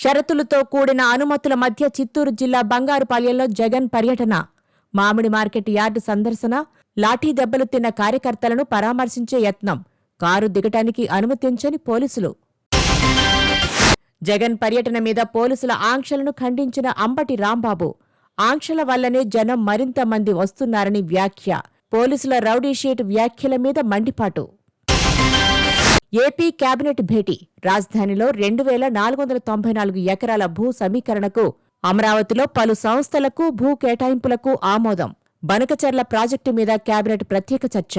షరతులతో కూడిన అనుమతుల మధ్య చిత్తూరు జిల్లా బంగారుపాళ్యంలో జగన్ పర్యటన. మామిడి మార్కెట్ యార్డు సందర్శన, లాఠీ దెబ్బలు తిన్న కార్యకర్తలను పరామర్శించే యత్నం. కారు దిగటానికి అనుమతించని పోలీసులు. జగన్ పర్యటన మీద పోలీసుల ఆంక్షలను ఖండించిన అంబటి రాంబాబు. ఆంక్షల వల్లనే జనం మరింత మంది వస్తున్నారని వ్యాఖ్య. పోలీసుల రౌడీషీట్ వ్యాఖ్యల మీద మండిపాటు. ఏపీ కేబినెట్ భేటీ. రాజధానిలో 2494 ఎకరాల భూ సమీకరణకు, అమరావతిలో పలు సంస్థలకు భూ కేటాయింపులకు ఆమోదం. బనకచెర్ల ప్రాజెక్టు మీద కేబినెట్ ప్రత్యేక చర్చ.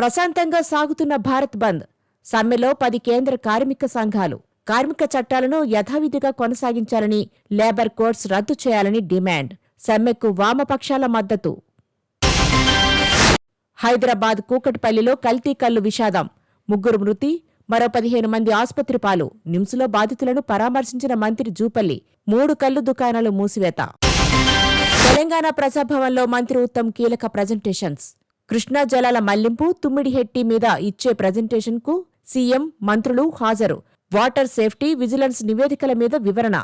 ప్రశాంతంగా సాగుతున్న భారత్ బంద్. సమ్మెలో 10 కేంద్ర కార్మిక సంఘాలు. కార్మిక చట్టాలను యథావిధిగా కొనసాగించాలని, లేబర్ కోడ్స్ రద్దు చేయాలని డిమాండ్. సమ్మెకు వామపక్షాల మద్దతు. హైదరాబాద్ కూకట్పల్లిలో కల్తీ కల్లు విషాదం. 3 మృతి, మరో 15 మంది ఆసుపత్రి పాలు. నిమ్స్లో బాధితులను పరామర్శించిన మంత్రి జూపల్లి. 3 కల్లు దుకాణాలు మూసివేత. తెలంగాణ ప్రజాభవన్లో మంత్రి ఉత్తమ్ కీలక ప్రజెంటేషన్స్. కృష్ణా జలాల మళ్లింపు, తుమ్మిడిహెట్టి మీద ఇచ్చే ప్రజెంటేషన్కు సీఎం, మంత్రులు హాజరు. వాటర్ సేఫ్టీ, విజిలెన్స్ నివేదికల మీద వివరణ.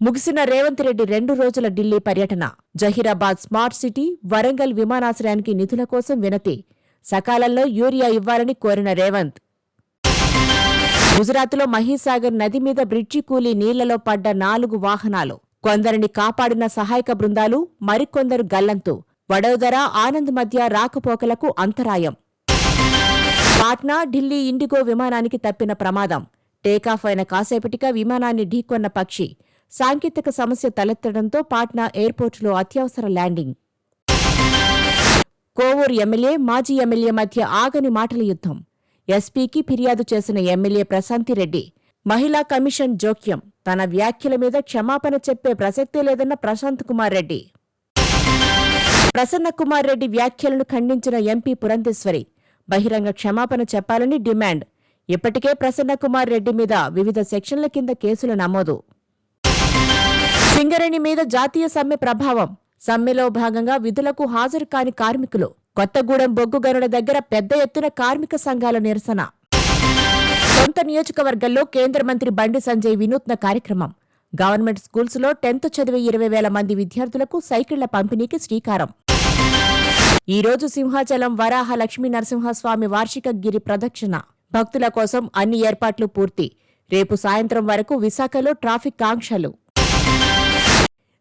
ముగిసిన రేవంత్ రెడ్డి 2 రోజుల ఢిల్లీ పర్యటన. జహీరాబాద్ స్మార్ట్ సిటీ, వరంగల్ విమానాశ్రయానికి నిధుల కోసం వినతి. సకాలంలో యూరియా ఇవ్వాలని కోరిన రేవంత్. గుజరాత్లో మహీసాగర్ నది మీద బ్రిడ్జి కూలి నీళ్లలో పడ్డ 4 వాహనాలు. కొందరిని కాపాడిన సహాయక బృందాలు, మరికొందరు గల్లంతు. వడోదర, ఆనంద్ మధ్య రాకపోకలకు అంతరాయం. పాట్నా, ఢిల్లీ ఇండిగో విమానానికి తప్పిన ప్రమాదం. టేకాఫ్ అయిన కాసేపటిగా విమానాన్ని ఢీకొన్న పక్షి. సాంకేతిక సమస్య తలెత్తడంతో పాట్నా ఎయిర్పోర్టులో అత్యవసర ల్యాండింగ్. కోవూరు ఎమ్మెల్యే, మాజీ ఎమ్మెల్యే మధ్య ఆగని మాటల యుద్ధం. ఎస్పీకి ఫిర్యాదు చేసిన ఎమ్మెల్యే ప్రశాంతిరెడ్డి. మహిళా కమిషన్ జోక్యం. తన వ్యాఖ్యల మీద క్షమాపణ చెప్పే ప్రసక్తే లేదన్న ప్రశాంత్ కుమార్ రెడ్డి. ప్రసన్న కుమార్ రెడ్డి వ్యాఖ్యలను ఖండించిన ఎంపీ పురంధేశ్వరి. బహిరంగ క్షమాపణ చెప్పాలని డిమాండ్. ఇప్పటికే ప్రసన్న కుమార్ రెడ్డి మీద వివిధ సెక్షన్ల కింద కేసులు నమోదు. సింగరేణి మీద జాతీయ సమ్మె ప్రభావం. సమ్మెలో భాగంగా విధులకు హాజరు కాని కార్మికులు. కొత్తగూడెం బొగ్గు గనుల దగ్గర పెద్ద ఎత్తున కార్మిక సంఘాల నిరసన. సొంత నియోజకవర్గంలో కేంద్ర మంత్రి బండి సంజయ్ వినూత్న కార్యక్రమం. గవర్నమెంట్ స్కూల్స్లో 10th చదివే 20,000 మంది విద్యార్థులకు సైకిళ్ల పంపిణీకి శ్రీకారం. ఈరోజు సింహాచలం వరాహ లక్ష్మీ నరసింహస్వామి వార్షిక గిరి ప్రదక్షిణ. భక్తుల కోసం అన్ని ఏర్పాట్లు పూర్తి. రేపు సాయంత్రం వరకు విశాఖలో ట్రాఫిక్ ఆంక్షలు.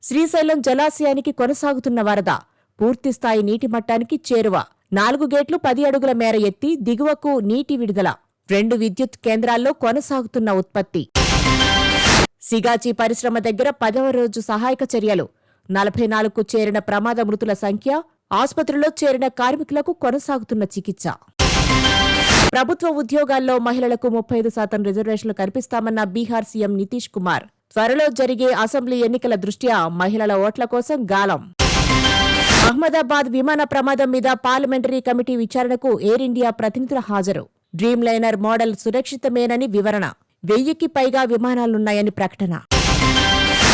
శ్రీశైలం జలాశయానికి కొనసాగుతున్న వరద. పూర్తిస్థాయి నీటి మట్టానికి చేరువ. 4 గేట్లు 10 అడుగుల మేర ఎత్తి దిగువకు నీటి విడుదల. 2 విద్యుత్ కేంద్రాల్లో కొనసాగుతున్న ఉత్పత్తి. సిగాచి పరిశ్రమ దగ్గర 10వ రోజు సహాయక చర్యలు. 44కు చేరిన ప్రమాద మృతుల సంఖ్య. ఆసుపత్రిలో చేరిన కార్మికులకు కొనసాగుతున్న చికిత్స. ప్రభుత్వ ఉద్యోగాల్లో మహిళలకు 35% రిజర్వేషన్లు కల్పిస్తామన్న బీహార్ సీఎం నితీష్ కుమార్. త్వరలో జరిగే అసెంబ్లీ ఎన్నికల దృష్ట్యా మహిళల ఓట్ల కోసం గాలం. అహ్మదాబాద్ విమాన ప్రమాదం మీద పార్లమెంటరీ కమిటీ విచారణకు ఎయిర్ ఇండియా ప్రతినిధుల హాజరు. డ్రీమ్ లైనర్ మోడల్ సురక్షితమేనని వివరణ. 1000కి పైగా విమానాలున్నాయని ప్రకటన.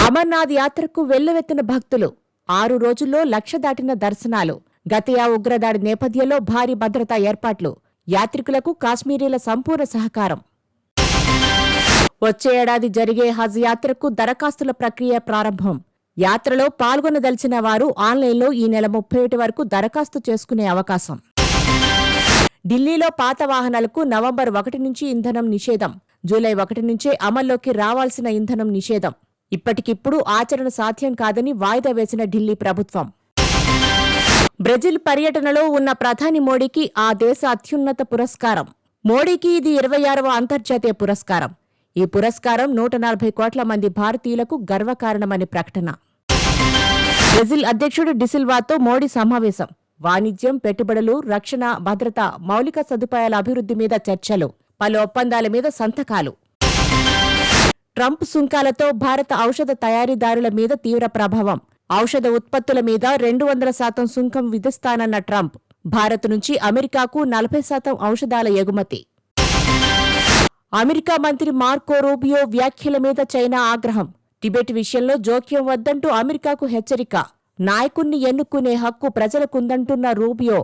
అమర్నాథ్ యాత్రకు వెల్లువెత్తిన భక్తులు. 6 రోజుల్లో 1,00,000 దాటిన దర్శనాలు. గతయా ఉగ్రదాడి నేపథ్యంలో భారీ భద్రతా ఏర్పాట్లు. యాత్రికులకు కాశ్మీరీల సంపూర్ణ సహకారం. వచ్చే ఏడాది జరిగే హజ్ యాత్రకు దరఖాస్తుల ప్రక్రియ ప్రారంభం. యాత్రలో పాల్గొనదలిచిన వారు ఆన్లైన్లో ఈ నెల 31 వరకు దరఖాస్తు చేసుకునే అవకాశం. ఢిల్లీలో పాత వాహనాలకు నవంబర్ 1 నుంచి ఇంధనం నిషేధం. జూలై 1 నుంచే అమల్లోకి రావాల్సిన ఇంధనం నిషేధం. ఇప్పటికిప్పుడు ఆచరణ సాధ్యం కాదని వాయిదా వేసిన ఢిల్లీ ప్రభుత్వం. బ్రెజిల్ పర్యటనలో ఉన్న ప్రధాని మోడీకి ఆ దేశ అత్యున్నత పురస్కారం. మోడీకి ఇది 26వ అంతర్జాతీయ పురస్కారం. ఈ పురస్కారం 140 కోట్ల మంది భారతీయులకు గర్వకారణమని ప్రకటన. బ్రెజిల్ అధ్యక్షుడు డిసిల్వాతో మోడీ సమావేశం. వాణిజ్యం, పెట్టుబడులు, రక్షణ, భద్రత, మౌలిక సదుపాయాల అభివృద్ధి మీద చర్చలు. పలు ఒప్పందాల మీద సంతకాలు. ట్రంప్ సుంకాలతో భారత ఔషధ తయారీదారుల మీద తీవ్ర ప్రభావం. ఔషధ ఉత్పత్తుల మీద 200% సుంకం విధిస్తానన్న ట్రంప్. భారత్ నుంచి అమెరికాకు 40% ఔషధాల ఎగుమతి. అమెరికా మంత్రి మార్కో రూబియో వ్యాఖ్యల మీద చైనా ఆగ్రహం. టిబెట్ విషయంలో జోక్యం వద్దంటూ అమెరికాకు హెచ్చరిక. నాయకుణ్ణి ఎన్నుకునే హక్కు ప్రజలకుందంటున్న రూబియో.